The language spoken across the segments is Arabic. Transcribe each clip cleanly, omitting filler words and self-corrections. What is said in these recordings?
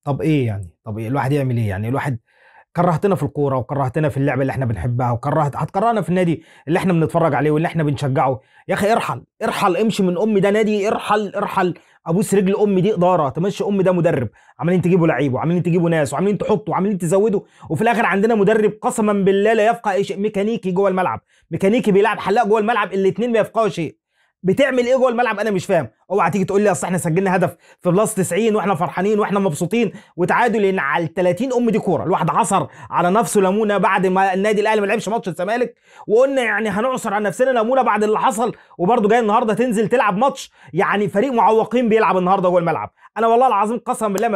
طب ايه يعني؟ طب ايه الواحد يعمل ايه يعني؟ الواحد كرهتنا في الكوره، وكرهتنا في اللعبه اللي احنا بنحبها، هتكرهنا في النادي اللي احنا بنتفرج عليه واللي احنا بنشجعه. يا اخي ارحل ارحل، امشي من امي، ده نادي، ارحل ارحل. ابوس رجل امي، دي اداره تمشي امي، ده مدرب. عمالين تجيبوا لعيب، وعمالين تجيبوا ناس، وعمالين تحطوا، وعمالين تزودوا، وفي الاخر عندنا مدرب قسما بالله لا يفقه اي شيء، ميكانيكي جوه الملعب، ميكانيكي بيلعب حلاق جوه الملعب، الاثنين ما يفقهوا شيء. بتعمل ايه جوه الملعب؟ انا مش فاهم. اوعى تيجي تقول لي اصل احنا سجلنا هدف في بلس 90 واحنا فرحانين واحنا مبسوطين وتعادل، لان على ال 30 دي كوره. الواحد عصر على نفسه ليمونه بعد ما النادي الاهلي ما لعبش ماتش الزمالك، وقلنا يعني هنعصر على نفسنا ليمونه بعد اللي حصل، وبرده جاي النهارده تنزل تلعب ماتش يعني فريق معوقين بيلعب النهارده جوه الملعب. انا والله العظيم قسما بالله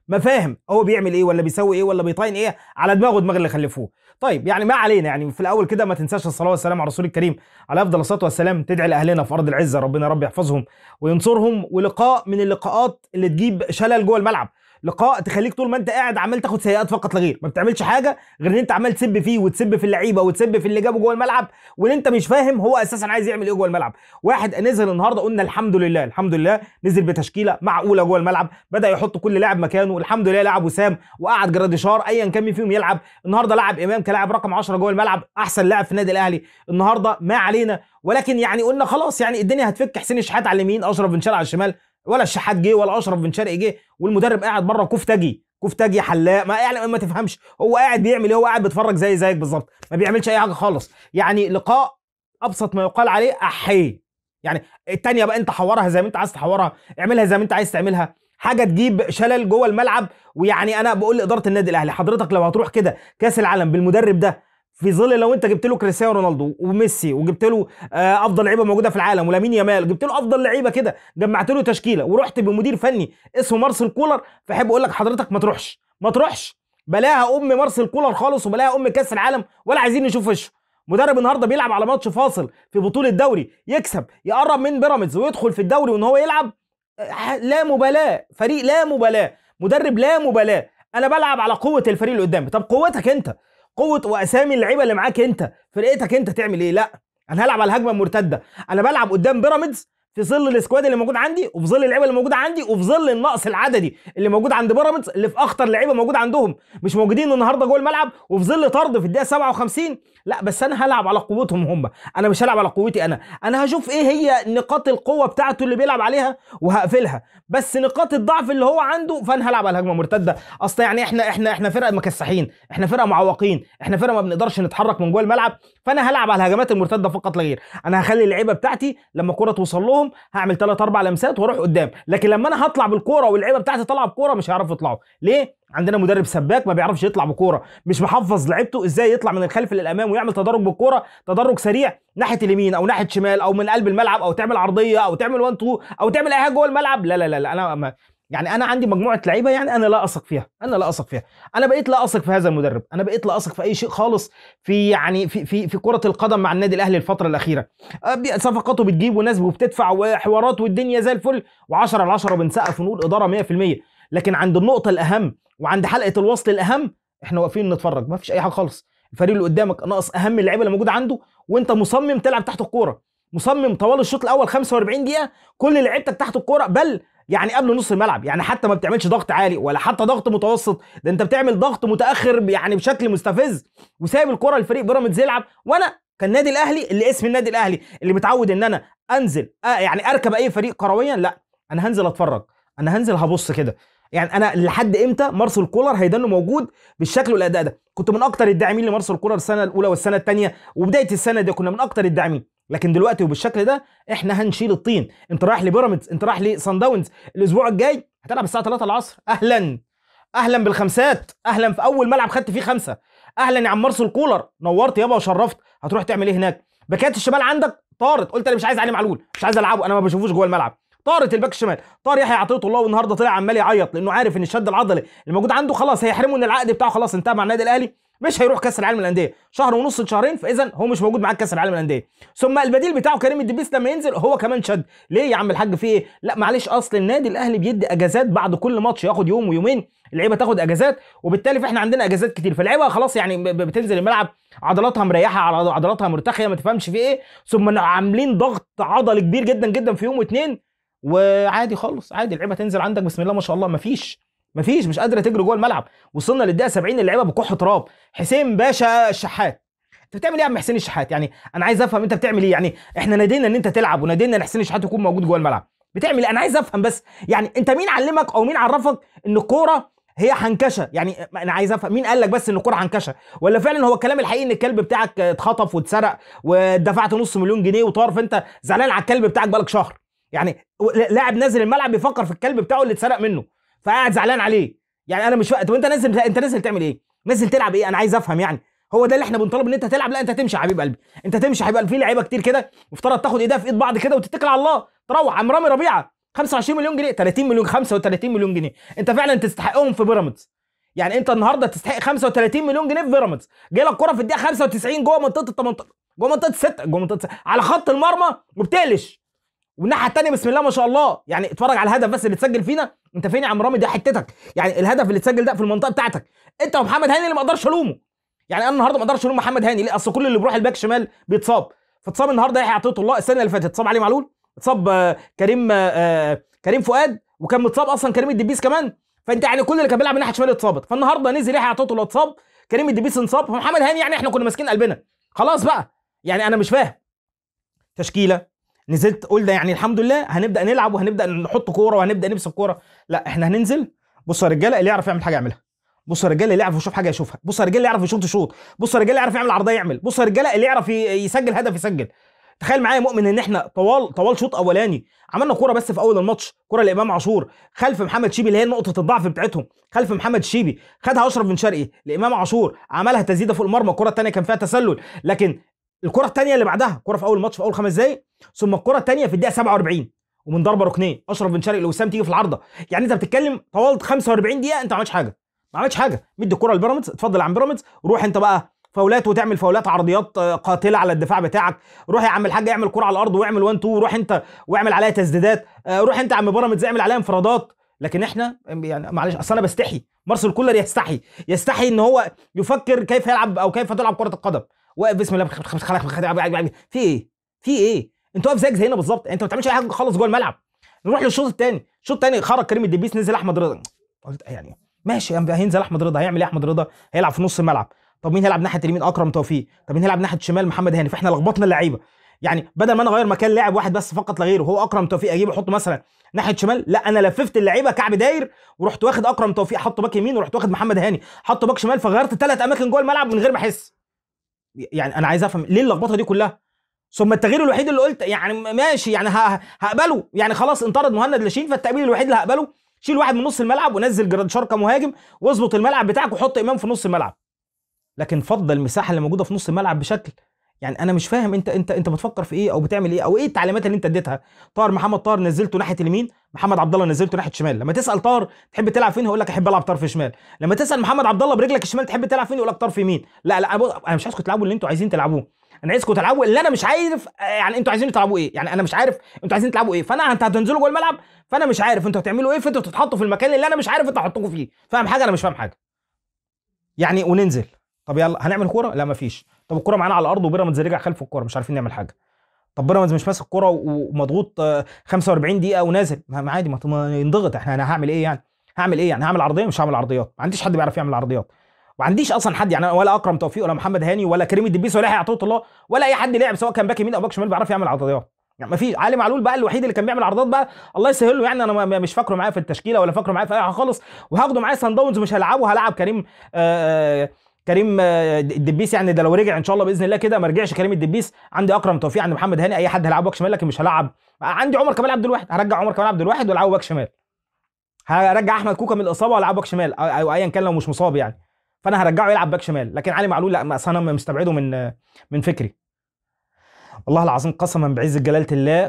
ما فاهم هو بيعمل ايه ولا بيسوي ايه ولا بيطين ايه على دماغه دماغ اللي خلفوه. طيب يعني ما علينا، يعني في الاول كده ما تنساش الصلاه والسلام على الرسول الكريم على افضل الصلاه والسلام، تدعي لاهلنا في ارض العزه ربنا يا رب يحفظهم وينصرهم. ولقاء من اللقاءات اللي تجيب شلل جوه الملعب، لقاء تخليك طول ما انت قاعد عمال تاخد سيئات فقط لا غير، ما بتعملش حاجه غير ان انت عمال تسب فيه وتسب في اللعيبه وتسب في اللي جابه جوه الملعب، وان انت مش فاهم هو اساسا عايز يعمل ايه جوه الملعب. واحد نزل النهارده قلنا الحمد لله الحمد لله، نزل بتشكيله معقوله جوه الملعب، بدا يحط كل لاعب مكانه، الحمد لله لعب وسام وقعد جراديشار ايا كان مين فيهم يلعب. النهارده لعب امام كلاعب رقم 10 جوه الملعب، احسن لاعب في النادي الاهلي النهارده، ما علينا. ولكن يعني قلنا خلاص يعني الدنيا هتفك، حسين الشحات على اليمين، اشرف بن شرقي على الشمال، ولا الشحات جه ولا اشرف بن شرقي جه، والمدرب قاعد بره كفتجي حلاق، ما يعني ما تفهمش هو قاعد بيعمل ايه، هو قاعد بيتفرج زيك بالظبط، ما بيعملش اي حاجه خالص. يعني لقاء ابسط ما يقال عليه احي. يعني التانية بقى انت حورها زي ما انت عايز تحورها، اعملها زي ما انت عايز تعملها، حاجه تجيب شلل جوه الملعب. ويعني انا بقول لاداره النادي الاهلي، حضرتك لو هتروح كده كاس العالم بالمدرب ده، في ظل لو انت جبت له كريستيانو رونالدو وميسي، وجبت له افضل لعيبه موجوده في العالم ولامين يامال، جبت له افضل لعيبه كده، جمعت له تشكيله، ورحت بمدير فني اسمه مارسيل كولر، فاحب اقول لك حضرتك ما تروحش. بلاها مارسيل كولر خالص، وبلاها كاس العالم، ولا عايزين نشوف وشه. مدرب النهارده بيلعب على ماتش فاصل في بطوله الدوري، يكسب يقرب من بيراميدز ويدخل في الدوري وان هو يلعب، لا مبالاه، فريق لا مبالاه، مدرب لا مبالاه. انا بلعب على قوه الفريق اللي قدامي. طب قوتك انت، قوه واسامي اللعيبه اللي معاك انت، فرقتك انت تعمل ايه؟ لا، انا هلعب على الهجمه المرتده. انا بلعب قدام بيراميدز في ظل السكواد اللي موجود عندي، وفي ظل اللعيبه اللي موجوده عندي، وفي ظل النقص العددي اللي موجود عند بيراميدز، اللي في اخطر لعيبه موجود عندهم مش موجودين النهارده جوه الملعب، وفي ظل طرد في الدقيقه 57. لا بس انا هلعب على قوتهم هم، انا مش هلعب على قوتي انا هشوف ايه هي نقاط القوه بتاعته اللي بيلعب عليها وهقفلها، بس نقاط الضعف اللي هو عنده فانا هلعب على الهجمه المرتده. اصل يعني احنا فرقه مكسحين، احنا فرقه معوقين، احنا فرقه ما بنقدرش نتحرك من جوه الملعب، فانا هلعب على الهجمات المرتده فقط لا غير. انا هخلي اللعيبه بتاعتي لما الكره توصل لهم هعمل 3 4 لمسات واروح قدام، لكن لما انا هطلع بالكوره واللعيبه بتاعتي طالعه بكوره مش هيعرفوا يطلعوا. ليه؟ عندنا مدرب سباك ما بيعرفش يطلع بكوره، مش محفظ لعيبته ازاي يطلع من الخلف للامام ويعمل تدرج بالكوره، تدرج سريع ناحيه اليمين او ناحيه شمال او من قلب الملعب، او تعمل عرضيه او تعمل 1 2 او تعمل اي حاجه جوه الملعب. لا لا لا, لا. انا ما يعني انا عندي مجموعه لعيبه، يعني انا لا اثق فيها، انا بقيت لا اثق في هذا المدرب، انا بقيت لا اثق في اي شيء خالص في يعني في كره القدم مع النادي الاهلي الفتره الاخيره. صفقاته بتجيب وناس وبتدفع وحوارات والدنيا زي الفل، و10 على 10 بنسقف ونقول اداره 100%، لكن عند النقطه الاهم وعند حلقه الوصل الاهم احنا واقفين نتفرج، ما فيش اي حاجه خالص. الفريق اللي قدامك ناقص اهم اللعيبه اللي موجوده عنده، وانت مصمم تلعب تحت الكوره، مصمم طوال الشوط الاول 45 دقيقه كل لعيبتك تحت الكوره، بل يعني قبل نص الملعب، يعني حتى ما بتعملش ضغط عالي ولا حتى ضغط متوسط، ده انت بتعمل ضغط متاخر يعني بشكل مستفز، وسايب الكره لفريق بيراميدز يلعب. وانا كالنادي الاهلي اللي اسم النادي الاهلي اللي متعود ان انا انزل يعني اركب اي فريق كرويا، لا انا هنزل اتفرج، انا هنزل هبص كده. يعني انا لحد امتى مارسيل كولر هيضل موجود بالشكل والاداء ده؟ كنت من اكتر الداعمين لمارسيل كولر السنه الاولى والسنه الثانيه وبدايه السنه دي، كنا من اكتر الداعمين، لكن دلوقتي وبالشكل ده احنا هنشيل الطين. انت رايح لبيراميدز، انت رايح لصن داونز الاسبوع الجاي، هتلعب الساعه 3 العصر، اهلا بالخمسات، اهلا في اول ملعب خدت فيه 5، اهلا يا عم مارسيل كولر، نورت يابا وشرفت. هتروح تعمل ايه هناك؟ باكات الشمال عندك طارت، قلت انا مش عايز علي معلول، مش عايز العبه، انا ما بشوفوش جوه الملعب، طارت الباك الشمال، طار يحيى عطيه الله، والنهارده طلع عمال يعيط لانه عارف ان الشد العضلي اللي موجود عنده خلاص هيحرمه ان العقد بتاعه خلاص انتهى مع النادي الاهلي، مش هيروح كاس العالم للانديه شهر ونص لشهرين، فاذا هو مش موجود معاك كاس العالم للانديه. ثم البديل بتاعه كريم الدبيس لما ينزل هو كمان شد. ليه يا عم الحاج في ايه؟ لا معلش، اصل النادي الاهلي بيدي اجازات بعد كل ماتش، ياخد يوم ويومين اللعيبه تاخد اجازات، وبالتالي فاحنا عندنا اجازات كتير، فاللعيبه خلاص يعني بتنزل الملعب عضلاتها مريحه، على عضلاتها مرتخيه، ما تفهمش في ايه، ثم عاملين ضغط عضلي كبير جدا جدا في يوم واثنين، وعادي خالص، عادي اللعيبه تنزل عندك بسم الله ما شاء الله، مفيش مفيش، مش قادره تجري جوه الملعب. وصلنا للدقيقه 70 اللعيبه بكح تراب. حسين باشا الشحات، انت بتعمل ايه يا عم حسين الشحات؟ يعني انا عايز افهم انت بتعمل ايه. يعني احنا نادينا ان انت تلعب ونادينا ان حسين الشحات يكون موجود جوه الملعب، بتعمل ايه؟ انا عايز افهم بس. يعني انت مين علمك او مين عرفك ان الكوره هي حنكشه؟ يعني انا عايز افهم مين قال لك بس ان الكوره حنكشه، ولا فعلا هو الكلام الحقيقي ان الكلب بتاعك اتخطف واتسرق ودفعت نص مليون جنيه وطار، فانت زعلان على الكلب بتاعك بقالك شهر؟ يعني لاعب نازل الملعب بيفكر في الكلب بتاعه اللي اتسرق منه، فقاعد زعلان عليه. يعني انا مش فاهم. طب انت نازل تعمل ايه؟ نازل تلعب ايه؟ انا عايز افهم. يعني هو ده اللي احنا بنطالب ان انت تلعب؟ لا انت تمشي يا حبيب قلبي، انت تمشي يا حبيب قلبي. في لعيبه كتير كده مفترض تاخد ايدها في ايد بعض كده وتتكل على الله تروح. عم رامي ربيعه 25 مليون جنيه، 30 مليون، 35 مليون جنيه، انت فعلا تستحقهم في بيراميدز. يعني انت النهارده تستحق 35 مليون جنيه في بيراميدز، جاي لك كره في الدقيقه 95 جوه منطقه ال 18، جوه منطقه 6، جوه منطقه 6 على خط المرمى وبتقلش. والناحيه الثانيه بسم الله ما شاء الله، يعني اتفرج على الهدف بس اللي اتسجل فينا. انت فين يا عم رامي؟ ده حتتك. يعني الهدف اللي اتسجل ده في المنطقه بتاعتك، انت ومحمد هاني اللي ما اقدرش الومه. يعني انا النهارده ما اقدرش الوم محمد هاني ليه؟ اصل كل اللي بيروح الباك شمال بيتصاب. فاتصاب النهارده يحيى عطيه الله، السنه اللي فاتت اتصاب علي معلول، اتصاب كريم فؤاد، وكان متصاب اصلا كريم الدبيس كمان. فانت يعني كل اللي كان بيلعب من ناحيه شمال اتصابت. فالنهارده نزل يحيى عطيه الله اتصاب، كريم الدبيس انصاب، فمحمد هاني يعني احنا كنا ماسكين قلبنا خلاص بقى. يعني انا مش فاهم. تشكيله نزلت قلنا يعني الحمد لله هنبدا نلعب وهنبدا نحط كوره وهنبدا نمسك كوره. لا احنا هننزل. بصوا يا رجاله، اللي يعرف يعمل حاجه يعملها. بصوا يا رجاله، اللي يعرف يشوف حاجه يشوفها. بصوا يا رجاله، اللي يعرف يشوط يشوط. بصوا يا رجاله، اللي يعرف يعمل عرضيه يعمل. بصوا يا رجاله، اللي يعرف يسجل هدف يسجل. تخيل معايا يا مؤمن ان احنا طوال شوط اولاني عملنا كوره بس في اول الماتش، كوره لامام عاشور خلف محمد شيبي اللي هي نقطه الضعف بتاعتهم، خلف محمد شيبي خدها اشرف بن شرقي لامام عاشور، عملها تسديده فوق المرمى. الكوره الثانيه كان فيها تسلل، لكن الكره الثانيه اللي بعدها كوره في اول ماتش في اول 5 دقائق، ثم الكره الثانيه في الدقيقه 47 ومن ضربه ركنيه اشرف بن شرقي لوسام تيجي في العارضه. يعني انت بتتكلم طوال 45 دقيقه انت ما عملتش حاجه، ما عملتش حاجه. مدي الكره لبيراميدز، اتفضل يا عم بيراميدز، روح انت بقى فاولات وتعمل فاولات عرضيات قاتله على الدفاع بتاعك. روح يا عم الحاج اعمل كره على الارض واعمل 1 2، روح انت واعمل عليها تسديدات. روح انت يا عم بيراميدز اعمل عليها انفرادات. لكن احنا يعني معلش، اصل انا بستحي. مارسيل كولر يستحي ان هو يفكر كيف يلعب او كيف تلعب كره القدم. واقف بسم الله في ايه؟ في ايه؟ انت واقف زيك زينا بالظبط، انت ما بتعملش اي حاجه خالص جوه الملعب. نروح للشوط الثاني. الشوط الثاني خرج كريم الدبيس، نزل احمد رضا. قلت يعني ماشي، هينزل احمد رضا، هيعمل ايه احمد رضا؟ هيلعب في نص الملعب. طب مين هيلعب ناحيه اليمين؟ اكرم توفيق. طب مين هيلعب ناحيه الشمال؟ محمد هاني. فاحنا لخبطنا اللعيبه. يعني بدل ما انا اغير مكان لاعب واحد بس فقط لا غير هو اكرم توفيق، اجيبه احطه مثلا ناحيه شمال، لا انا لففت اللعيبه كعب داير ورحت واخد اكرم توفيق حطه باك يمين، ورحت واخد محمد هاني حطه باك شمال، فغيرت 3 اماكن جوه الملعب من غير ما احس. يعني انا عايز افهم ليه اللخبطه دي كلها. ثم التغيير الوحيد اللي قلت يعني ماشي، يعني هقبله. يعني خلاص انطرد مهند لاشين، فالتأبيل الوحيد اللي هقبله شيل واحد من نص الملعب ونزل جراديشار كمهاجم واظبط الملعب بتاعك وحط امام في نص الملعب. لكن فضل المساحه اللي موجوده في نص الملعب بشكل، يعني انا مش فاهم انت بتفكر في ايه او بتعمل ايه او ايه التعليمات اللي انت اديتها. محمد طاهر نزلته ناحيه اليمين، محمد عبد الله نزلته ناحيه الشمال. لما تسال طاهر تحب تلعب فين هيقول لك احب العب طرف شمال. لما تسال محمد عبد الله برجلك الشمال تحب تلعب فين يقول لك طرف يمين. لا انا مش عايزكم تلعبوا اللي انتوا عايزين تلعبوه، انا عايزكم تلعبوا اللي انا مش عارف. يعني انتوا عايزين تلعبوا ايه؟ يعني انا مش عارف انتوا عايزين تلعبوا ايه. انت هتنزلوا جوه الملعب، فانا مش عارف انتوا هتعملوا ايه، فانتوا تتحطوا في المكان اللي انا مش عارف انتوا هحطكم فيه. فاهم حاجه؟ انا مش فاهم حاجه. يعني وننزل. طب يلا هنعمل كوره؟ لا مفيش. طب الكوره معانا على الارض وبيراميدز رجع خلف الكوره، مش عارفين نعمل حاجه. طب بيراميدز مش ماسك كوره ومضغوط 45 دقيقه ونازل، ما عادي، ما ينضغط. انا هعمل ايه يعني؟ هعمل ايه يعني؟ هعمل عرضيه؟ مش هعمل عرضيات، ما عنديش حد بيعرف يعمل عرضيات. ما عنديش اصلا حد، يعني ولا اكرم توفيق ولا محمد هاني ولا كريم الدبيس ولا يحيى عطيه الله ولا اي حد لعب سواء كان باك يمين او باك شمال بيعرف يعمل عرضيات. يعني ما فيش. علي معلول بقى الوحيد اللي كان بيعمل عرضات بقى، الله يسهل له. يعني انا مش فاكره معايا في التشكيله ولا فاكره معايا في اي حاجه خالص، وهاخده معايا سان داونز مش هلعبه، هلعب كريم الدبيس. يعني ده لو رجع ان شاء الله باذن الله كده، ما رجعش كريم الدبيس، عندي اكرم توفيق، عندي محمد هاني، اي حد هيلعبه باك شمال، لكن مش هلعب. عندي عمر كمال عبد الواحد، هرجع عمر كمال عبد الواحد والعبه باك شمال. هرجع احمد كوكا من الاصابه والعبه باك شمال او ايا كان لو مش مصاب يعني. فانا هرجعه يلعب باك شمال. لكن علي معلول لا، انا مستبعده من فكري. والله العظيم قسما بعز جلاله الله،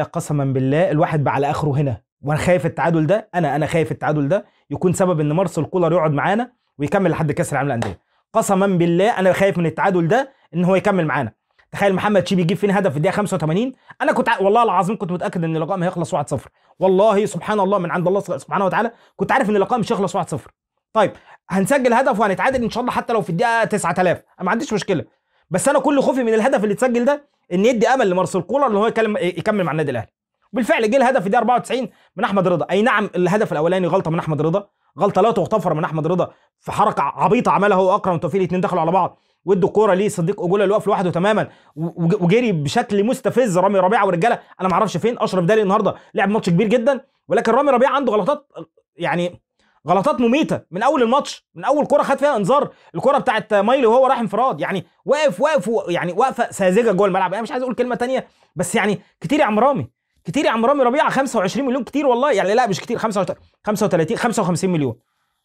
قسما بالله الواحد بقى على اخره هنا. وانا خايف التعادل ده، انا خايف التعادل ده يكون سبب ان مارسيل كولر يقعد معانا ويكمل لحد كاس العالم للانديه. قسما بالله انا خايف من التعادل ده ان هو يكمل معانا. تخيل محمد شيبي يجيب فينا هدف في الدقيقه 85. انا كنت والله العظيم كنت متاكد ان اللقاء ما هيخلص 1-0. والله سبحان الله من عند الله سبحانه وتعالى، كنت عارف ان اللقاء مش هيخلص 1-0. طيب هنسجل هدف وهنتعادل ان شاء الله حتى لو في الدقيقه 9000، انا ما عنديش مشكله. بس انا كل خوفي من الهدف اللي اتسجل ده ان يدي امل لمارسيل كولر ان هو يكمل مع النادي الاهلي. بالفعل جه الهدف في الدقيقه 94 من احمد رضا. اي نعم الهدف الاولاني غلطه من احمد رضا، غلطه لا تغتفر من احمد رضا في حركه عبيطه عملها هو واكرم توفيق، الاثنين دخلوا على بعض وادوا الكوره ليه صديق اجولا اللي واقف لوحده تماما وجري بشكل مستفز رامي ربيعه ورجاله. انا ما اعرفش فين اشرف داري النهارده لعب ماتش كبير جدا، ولكن رامي ربيعه عنده غلطات، يعني غلطات مميته من اول الماتش، من اول كوره خد فيها انذار، الكوره بتاعت مايلي وهو رايح انفراد، يعني واقف يعني واقفه ساذجه جوه الملعب. انا مش عايز اقول كلمه ثانيه، بس يعني كتير يا عم رامي، كتير يا عم رامي ربيعه. 25 مليون كتير والله، يعني لا مش كتير، 35 55 مليون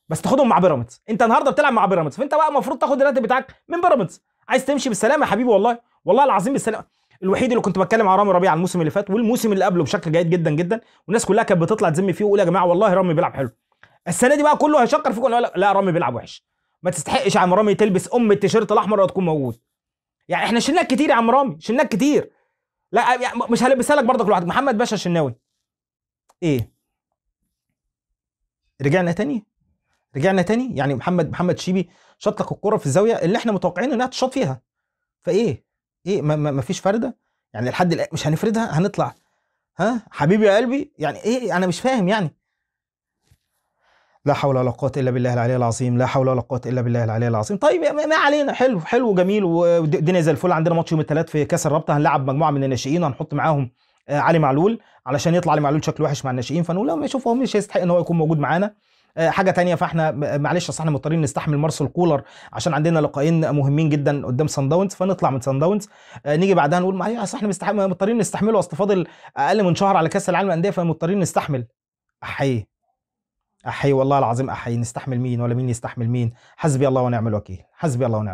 بس تاخدهم مع بيراميدز. انت النهارده بتلعب مع بيراميدز، فانت بقى المفروض تاخد الراتب بتاعك من بيراميدز. عايز تمشي بالسلامه يا حبيبي، والله والله العظيم بالسلامه. الوحيد اللي كنت بتكلم على رامي ربيعه الموسم اللي فات والموسم اللي قبله بشكل جيد جدا جدا، والناس كلها كانت بتطلع تذم فيه ويقول يا جماعه والله رامي بيلعب حلو. السنه دي بقى كله هيشكر فيكم، لا رامي بيلعب وحش. ما تستحقش يا عم رامي تلبس التيشيرت الاحمر ولا تكون موجود. يعني احنا شلناك كتير يا عم رامي، شلناك كتير. لا يعني مش هلبسها لك برضك لوحدك. محمد باشا الشناوي ايه؟ رجعنا تاني، رجعنا تاني. يعني محمد شيبي شاط لك الكوره في الزاويه اللي احنا متوقعين انها تشاط فيها، فايه ايه ما فيش فرده يعني لحد الان؟ مش هنفردها هنطلع؟ ها حبيبي يا قلبي، يعني ايه؟ انا مش فاهم يعني. لا حول ولا قوة إلا بالله العلي العظيم، لا حول ولا قوة إلا بالله العلي العظيم. طيب ما علينا، حلو حلو وجميل والدنيا زي الفل. عندنا ماتش يوم الثلاث في كأس الرابطة، هنلعب مجموعة من الناشئين وهنحط معاهم علي معلول علشان يطلع علي معلول شكله وحش مع الناشئين، فنقول لهم شوف هو مش هيستحق ان هو يكون موجود معانا. حاجة تانية، فاحنا معلش اصل احنا مضطرين نستحمل مارسيل كولر عشان عندنا لقاءين مهمين جدا قدام سان داونز، فنطلع من سان داونز نيجي بعدها نقول معلش اصل احنا مضطرين نستحمله، اصل فاضل اقل من شهر على كأس العالم للأندية فمضطرين نستحمل. احيي احيي والله العظيم احيي. نستحمل مين ولا مين يستحمل مين؟ حسبي الله ونعم الوكيل، حسبي الله ونعم